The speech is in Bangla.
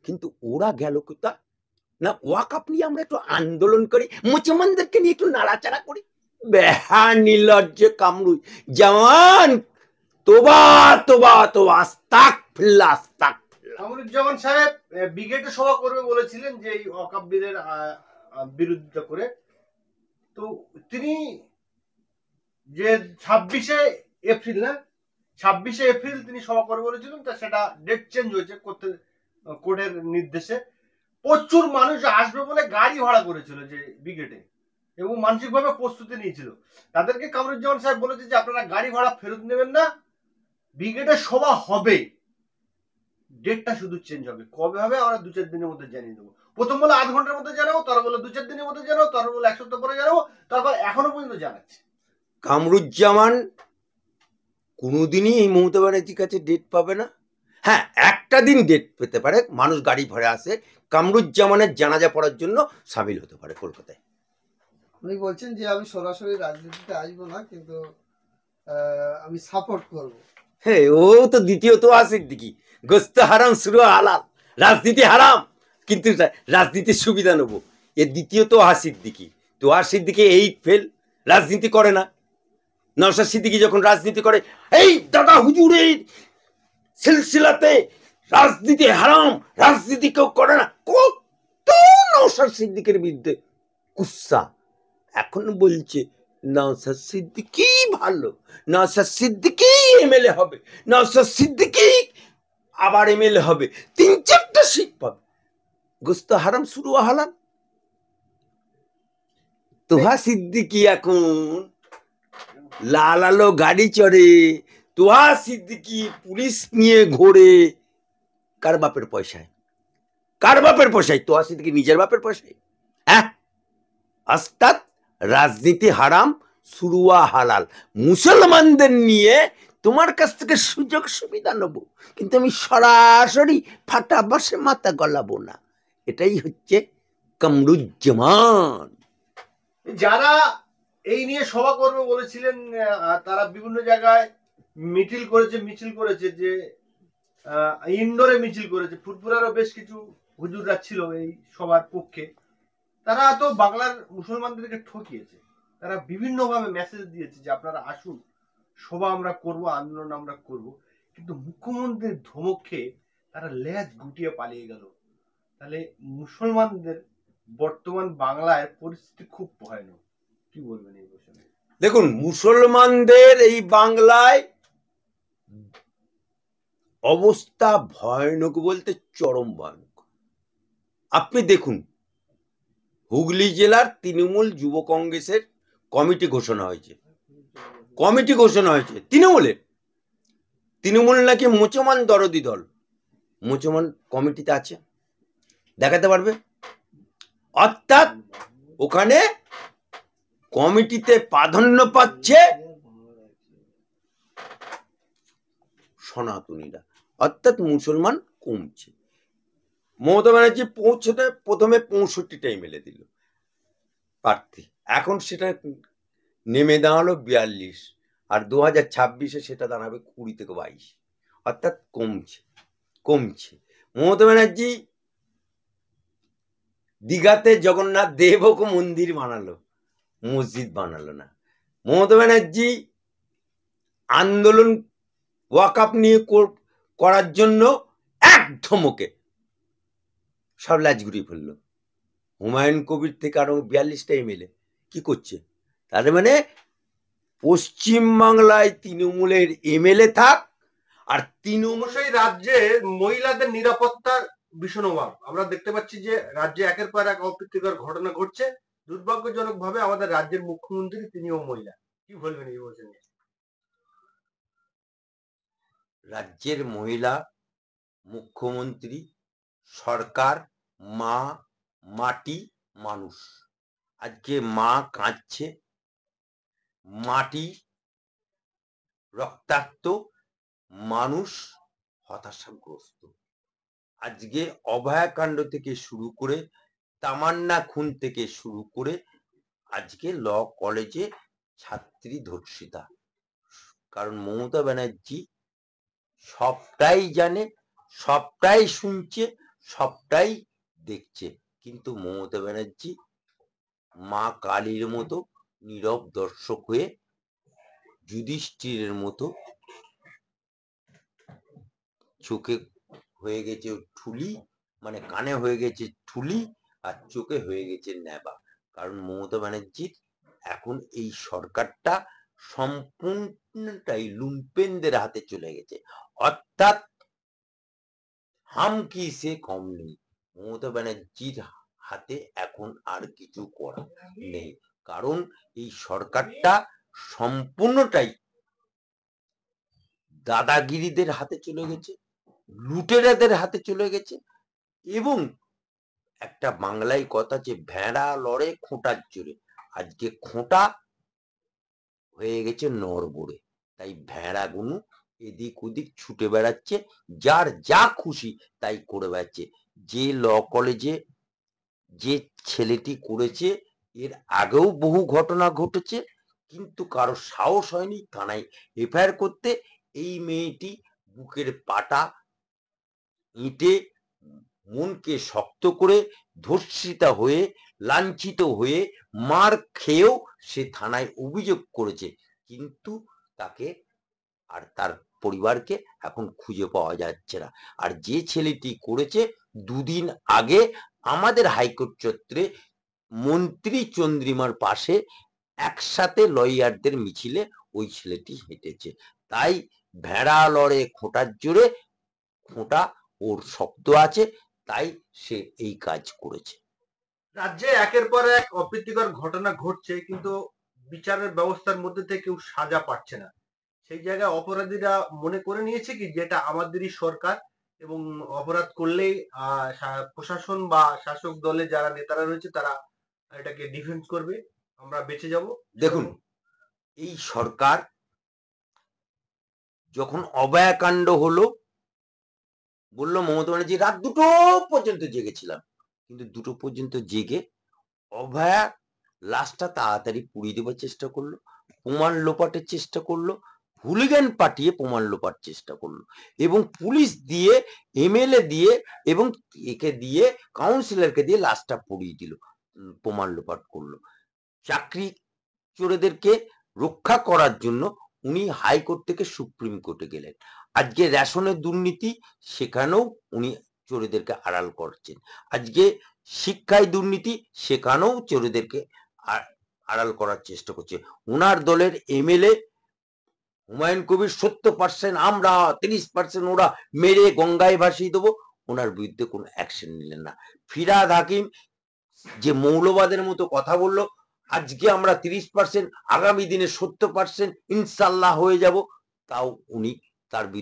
কিন্তু ওরা গেল কোথা না, ওয়াকআপ নিয়ে আমরা একটু আন্দোলন করি, মুসলমানদেরকে নিয়ে একটু নাড়াচাড়া করি। বেহা নির্লজ্জ কামরুই জামান, তোবা তোবা তোবা, আস্তাগফিরুল্লাহ আস্তাগফিরুল্লাহ। কামরুজ্জামান সাহেব ব্রিগেডে সভা করবে বলেছিলেন যে এই ওয়াকআপ বিলের বিরোধিতা করে। তো তিনি যে 26শে এপ্রিল না 26শে এপ্রিল তিনি সভা করবে বলেছিলেন, তা সেটা ডেট চেঞ্জ হয়েছে কোর্টের নির্দেশে। প্রচুর মানুষ আসবে বলে গাড়ি ভাড়া করেছিল যে ব্রিগেডে, এবং মানসিকভাবে প্রস্তুতি নিয়েছিল। তাদেরকে কামরুজ্জামান সাহেব বলেছে যে আপনারা গাড়ি ভাড়া ফেরত নেবেন না, ব্রিগেডের সভা হবে, ডেটটা শুধু চেঞ্জ হবে। কবে হবে আমরা 2-4 দিনের মধ্যে জানিয়ে দেবো। প্রথম বলে 8 ঘন্টার মধ্যে জানাবো, তারপর বলে 2-4 দিনের মধ্যে জানাবো, তারপর বলে 1 সপ্তাহ পরে জানাবো, তারপর এখনো পর্যন্ত জানাচ্ছে। কামরুজ্জামান কোনোদিনই এই মমতা ব্যানার্জির কাছে ডেট পাবে না। হ্যাঁ, একটা দিন ডেট পেতে পারে, মানুষ গাড়ি ভরে আসে, কামরুজ্জামানের জানাজা পড়ার জন্য সামিল হতে পারে কলকাতায়। উনি বলছেন যে আমি সরাসরি রাজনীতিতে আসবো না, কিন্তু আমি সাপোর্ট করব। হ্যাঁ, ও তো দ্বিতীয় তো সিদ্দিকি, গোস্ত হারাম শুরু হালাল, রাজনীতি হারাম কিন্তু রাজনীতির সুবিধা নেবো, এর দ্বিতীয় তো সিদ্দিকি। তো সিদ্দিকি 8 ফেল, রাজনীতি করে না। নওশাদ সিদ্দিকি যখন রাজনীতি করে, এই দাদা হুজুরের সিলসিলাতে রাজনীতি হারাম, রাজনীতি কেউ করে না, কত নওশাদ সিদ্দিকের বিরুদ্ধে কুৎসা। এখন বলছে নওশাদ সিদ্দিকি ভালো, নওশাদ সিদ্দিকি এমএলএ হবে, নওশাদ সিদ্দিকি আবার এমএলএ হবে, 3-4টা সিট পাবে। গোস্ত হারাম শুরু হালাল। তোহা সিদ্দিকি এখন লাল আলো গাড়ি চড়ে, তোহা সিদ্দিকি পুলিশ নিয়ে ঘোরে, কার বাপের পয়সায়? কার বাপের পয়সায়? তোহা সিদ্দিকি নিজের বাপের পয়সায়। হ্যাঁ, আস্তাদ রাজনীতি হারাম, শুরুয়া হালাল। মুসলমানদের নিয়ে তোমার কাছ থেকে সুযোগ সুবিধা নেবো, কিন্তু আমি সরাসরি ফাটা বাসে মাথা গলাবো না। এটাই হচ্ছে কামরুজ্জামান। যারা এই নিয়ে সভা করবে বলেছিলেন তারা বিভিন্ন জায়গায় মিছিল করেছে, যে ইন্ডোরে মিছিল করেছে। ফুরফুরারও বেশ কিছু হুজুররা ছিল এই সবার পক্ষে। তারা তো বাংলার মুসলমানদেরকে ঠকিয়েছে। তারা বিভিন্ন ভাবে মেসেজ দিয়েছে যে আপনারা আসুন, সভা আমরা করব, আন্দোলন আমরা করব, কিন্তু মুখ্যমন্ত্রীর ধমক খেয়ে তারা লেজ গুটিয়ে পালিয়ে গেল। তাহলে মুসলমানদের বর্তমান বাংলায় পরিস্থিতি খুব ভয়ানক। কি বলবেন এই বিষয়ে? দেখুন, মুসলমানদের এই বাংলায় অবস্থা ভয়ানক বলতে চরম ভয়ানক। আপনি দেখুন, হুগলি জেলার তৃণমূল যুব কংগ্রেসের কমিটি ঘোষণা হয়েছে, তৃণমূল নাকি মুসলমান দরদি দল, মুসলমান কমিটিতে আছে, দেখাতে পারবে? অর্থাৎ ওখানে কমিটিতে প্রাধান্য পাচ্ছে সনাতনীরা, অর্থাৎ মুসলমান কমছে। মমতা ব্যানার্জি পৌঁছতে প্রথমে 65টা এমএলএ দিল প্রার্থী, এখন সেটা নেমে দাঁড়ালো 42, আর 2026-এ সেটা দাঁড়াবে 20 থেকে 22, অর্থাৎ কমছে। মমতা ব্যানার্জি দীঘাতে জগন্নাথ দেবকে মন্দির বানালো, মসজিদ বানালো না। মমতা ব্যানার্জি আন্দোলন ওয়াকআপ নিয়ে করার জন্য এক ধমকে সব লাজ ঘুরিয়ে ফেললো। হুমায়ুন কবির থেকে আরো 42টা এমএলএ কি করছে? তার মানে পশ্চিমবাংলায় তৃণমূলের এমএলএ থাক, আর তৃণমূল রাজ্যে মহিলাদের নিরাপত্তার ভীষণ অভাব আমরা দেখতে পাচ্ছি, যে রাজ্যে একের পর এক অপ্রীতিকর ঘটনা ঘটছে। দুর্ভাগ্যজনক ভাবে আমাদের রাজ্যের মুখ্যমন্ত্রী তিনিও মহিলা। কি বলবেন এই বিষয়ে? রাজ্যের মহিলা মুখ্যমন্ত্রী, সরকার, মা, মাটি, মানুষ। আজকে মা কাঁদছে, মাটি রক্তাক্ত, মানুষ হতাশাগ্রস্ত। আজকে অভয়াকাণ্ড থেকে শুরু করে, তামান্না খুন থেকে শুরু করে, আজকে ল কলেজে ছাত্রী ধর্ষিতা। কারণ মমতা ব্যানার্জি সবটাই জানে, সবটাই শুনছে, সবটাই দেখছে, কিন্তু মমতা ব্যানার্জি মা কালীর মতো নীরব দর্শক হয়ে যুধিষ্ঠিরের মতো চোখে হয়ে গেছে ঠুলি, মানে কানে হয়ে গেছে ঠুলি আর চোখে হয়ে গেছে নেবা। কারণ মমতা ব্যানার্জির এখন এই সরকারটা সম্পূর্ণটাই লুম্পেনদের হাতে চলে গেছে, অর্থাৎ হাম কি সে কম নেই। মমতা ব্যানার্জির হাতে এখন আর কিছু করা নেই, কারণ এই সরকারটা সম্পূর্ণটাই দাদাগিরিদের হাতে চলে গেছে, লুটেরাদের হাতে চলে গেছে। এবং একটা বাংলায় কথা আছে, ভেড়া লড়ে খোঁটার জোরে। আজকে খোঁটা হয়ে গেছে নরবরে, তাই ভেড়াগুলো এদিক ওদিক ছুটে বেড়াচ্ছে, যার যা খুশি তাই করে বেড়াচ্ছে। যে ল কলেজে যে ছেলেটি করেছে, এর আগেও বহু ঘটনা ঘটেছে, কিন্তু কারো সাহস হয়নি থানায় এফআইআর করতে। এই মেয়েটি বুকের পাটা ইটে মনকে শক্ত করে ধর্ষিতা হয়ে লাঞ্ছিত হয়ে মার খেয়েও সে থানায় অভিযোগ করেছে, কিন্তু তাকে আর তার পরিবারকে এখন খুঁজে পাওয়া যাচ্ছে না। আর যে ছেলেটি করেছে, দুদিন আগে আমাদের হাইকোর্ট চত্বরে মন্ত্রী চন্দ্রিমার পাশে একসাথে লয়ারদের মিছিলে ওই ছেলেটি হেঁটেছে। তাই ভেড়া লড়ে খোঁটার জোরে, খোঁটা ওর শব্দ আছে, তাই সে এই কাজ করেছে। রাজ্যে একের পর এক অপ্রীতিকর ঘটনা ঘটছে, কিন্তু বিচারের ব্যবস্থার মধ্যে থেকে কেউ সাজা পাচ্ছে না। সেই জায়গায় অপরাধীরা মনে করে নিয়েছে কি যেটা আমাদেরই সরকার, এবং অপরাধ করলেই প্রশাসন বা শাসক দলে যারা নেতারা রয়েছে তারা এটাকে ডিফেন্স করবে, আমরা বেঁচে যাব। দেখুন, এই সরকার যখন অভয়াকাণ্ড হলো, বললো মমতা ব্যানার্জি রাত 2টো পর্যন্ত জেগেছিলাম, কিন্তু 2টো পর্যন্ত জেগে অভয়া লাশটা তাড়াতাড়ি পুড়িয়ে দেওয়ার চেষ্টা করলো, প্রমাণ লোপাটের চেষ্টা করলো, হুলিগান পাঠিয়ে প্রমাণ লোপার চেষ্টা করলো, এবং পুলিশ দিয়ে, এমএলএ দিয়ে এবং একে দিয়ে, কাউন্সিলরকে দিয়ে লাশটা পুড়িয়ে দিল, প্রমাণ লোপাট করলো। চাকরি চোরেদেরকে রক্ষা করার জন্য উনি হাইকোর্ট থেকে সুপ্রিম কোর্টে গেলেন। আজকে রেশনের দুর্নীতি, সেখানেও উনি চোরেদেরকে আড়াল করছেন। আজকে শিক্ষায় দুর্নীতি, সেখানেও চোরেদেরকে আড়াল করার চেষ্টা করছে। ওনার দলের এমএলএ হুমায়ুন কবির 70% আমরা, 30% ওরা মেরে গঙ্গায় ভাসিয়ে দেবো, ওনার বিরুদ্ধে কোনো অ্যাকশন নিলেন না। ফিরহাদ হাকিম যে মৌলবাদের মতো কথা বললো, আজকে আমরা 30%, আগামী দিনে 70% ইনশাল্লাহ হয়ে যাব, তাও উনি তার বিরুদ্ধে